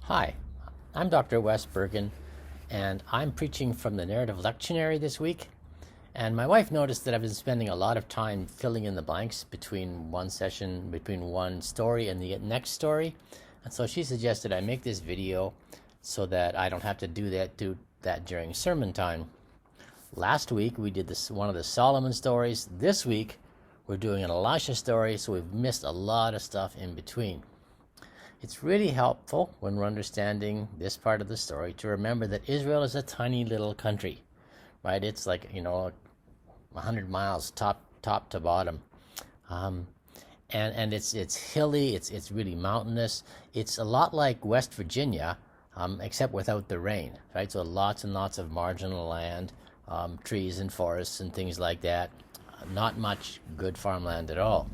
Hi, I'm Dr. Wes Bergen, and I'm preaching from the Narrative Lectionary this week. And my wife noticed that I've been spending a lot of time filling in the blanks between one session, between one story and the next story. And so she suggested I make this video so that I don't have to do that during sermon time. Last week we did one of the Solomon stories. This week we're doing an Elisha story, so we've missed a lot of stuff in between. It's really helpful when we're understanding this part of the story to remember that Israel is a tiny little country, right? It's like, 100 miles top to bottom. And it's hilly, it's really mountainous. It's a lot like West Virginia, except without the rain, right? So lots and lots of marginal land, trees and forests and things like that. Not much good farmland at all.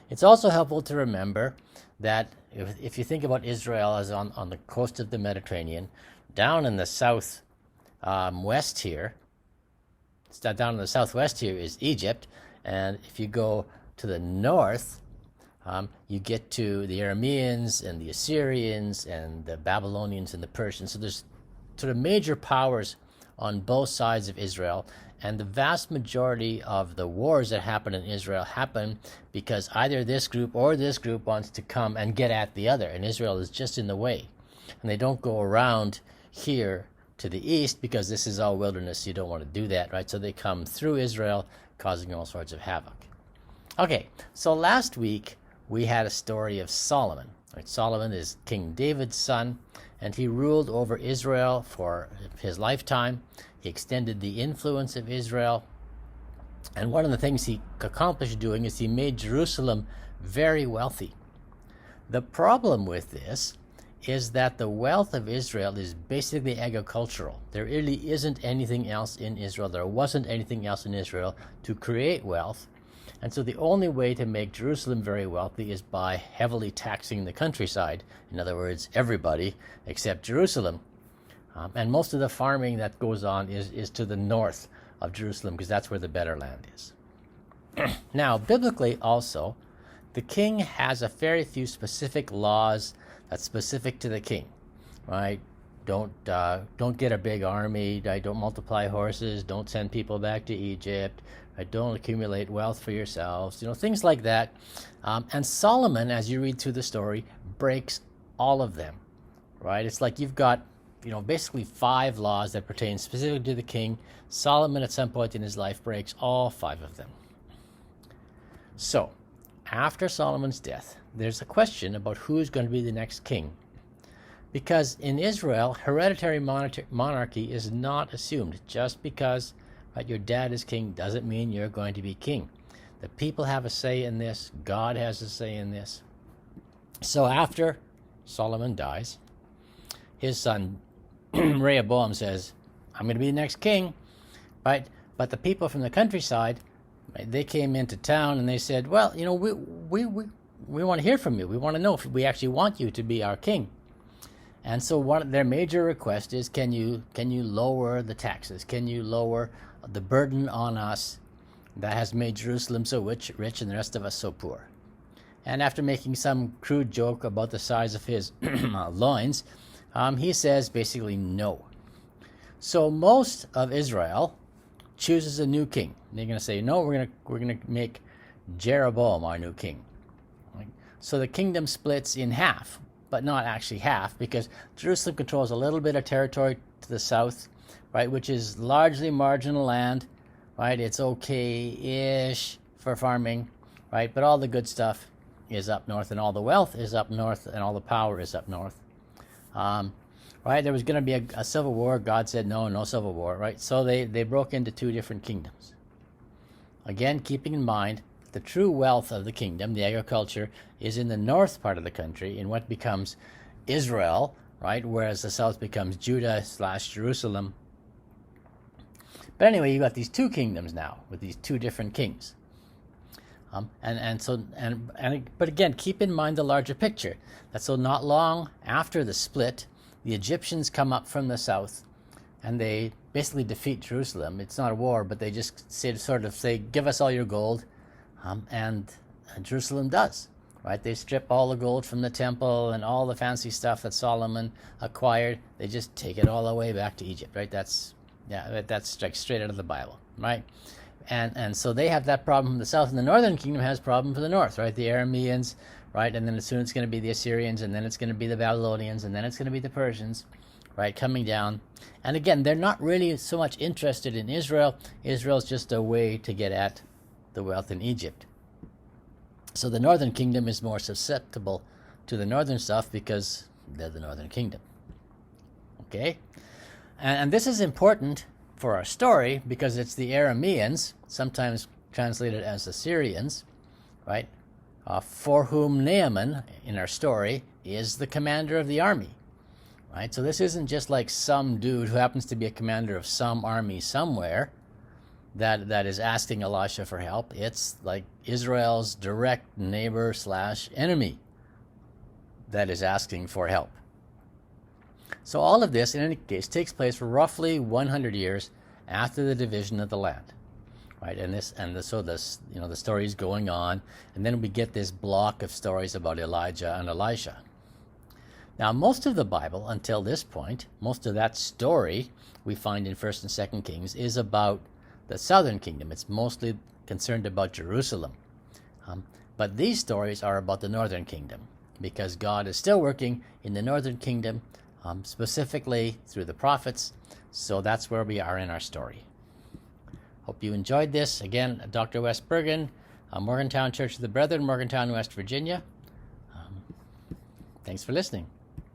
It's also helpful to remember that if you think about Israel as on the coast of the Mediterranean, down in the southwest here is Egypt, and if you go to the north, you get to the Arameans and the Assyrians and the Babylonians and the Persians. So there's sort of major powers on both sides of Israel, and the vast majority of the wars that happen in Israel happen because either this group or this group wants to come and get at the other, and Israel is just in the way. And they don't go around here to the east because this is all wilderness. You don't want to do that, right? So they come through Israel, causing all sorts of havoc. Okay, so last week we had a story of Solomon. Right? Solomon is King David's son, and he ruled over Israel for his lifetime. He extended the influence of Israel. And one of the things he accomplished doing is he made Jerusalem very wealthy. The problem with this is that the wealth of Israel is basically agricultural. There really isn't anything else in Israel. There wasn't anything else in Israel to create wealth. And so the only way to make Jerusalem very wealthy is by heavily taxing the countryside. In other words, everybody except Jerusalem. And most of the farming that goes on is to the north of Jerusalem because that's where the better land is. Now, biblically also, the king has a very few specific laws that's specific to the king, right? Don't get a big army. Right? Don't multiply horses. Don't send people back to Egypt. Right? Don't accumulate wealth for yourselves. Things like that. And Solomon, as you read through the story, breaks all of them, right? It's like you've got basically 5 laws that pertain specifically to the king. Solomon at some point in his life breaks all 5 of them. So, after Solomon's death, there's a question about who's going to be the next king. Because in Israel, hereditary monarchy is not assumed. Just because your dad is king doesn't mean you're going to be king. The people have a say in this. God has a say in this. So after Solomon dies, his son Rehoboam says, I'm going to be the next king, right? But the people from the countryside, right, they came into town and they said, well, we want to hear from you. We want to know if we actually want you to be our king. And so one of their major request is, can you lower the taxes? Can you lower the burden on us that has made Jerusalem so rich and the rest of us so poor? And after making some crude joke about the size of his loins, he says basically no. So most of Israel chooses a new king. They're going to say, no, we're going to make Jeroboam our new king. Right? So the kingdom splits in half, but not actually half, because Jerusalem controls a little bit of territory to the south, right, which is largely marginal land, right? It's okay-ish for farming, right? But all the good stuff is up north, and all the wealth is up north, and all the power is up north. Right? There was going to be a civil war. God said no civil war, right? So they broke into 2 different kingdoms. Again, keeping in mind the true wealth of the kingdom, the agriculture, is in the north part of the country, in what becomes Israel, right? Whereas the south becomes Judah/Jerusalem. But anyway, you got these 2 kingdoms now with these 2 different kings. But again, keep in mind the larger picture. That so not long after the split, the Egyptians come up from the south, and they basically defeat Jerusalem. It's not a war, but they just say, give us all your gold, and Jerusalem does. right? They strip all the gold from the temple and all the fancy stuff that Solomon acquired. They just take it all the way back to Egypt, right? That's like straight out of the Bible, right? And so they have that problem from the south, and the northern kingdom has problem for the north, right? The Arameans, right? And then soon it's going to be the Assyrians, and then it's going to be the Babylonians, and then it's going to be the Persians, right? Coming down. And again, they're not really so much interested in Israel. Israel's just a way to get at the wealth in Egypt. So the northern kingdom is more susceptible to the northern stuff because they're the northern kingdom. Okay? And this is important for our story because it's the Arameans, sometimes translated as Assyrians, right? For whom Naaman, in our story, is the commander of the army, right? So this isn't just like some dude who happens to be a commander of some army somewhere that is asking Elisha for help. It's like Israel's direct neighbor / enemy that is asking for help. So all of this, in any case, takes place for roughly 100 years after the division of the land, right? So the story is going on, and then we get this block of stories about Elijah and Elisha. Now, most of the Bible until this point, most of that story we find in 1st and 2nd Kings is about the southern kingdom. It's mostly concerned about Jerusalem. But these stories are about the northern kingdom because God is still working in the northern kingdom, specifically through the prophets. So that's where we are in our story. Hope you enjoyed this. Again, Dr. Wes Bergen, Morgantown Church of the Brethren, Morgantown, West Virginia. Thanks for listening.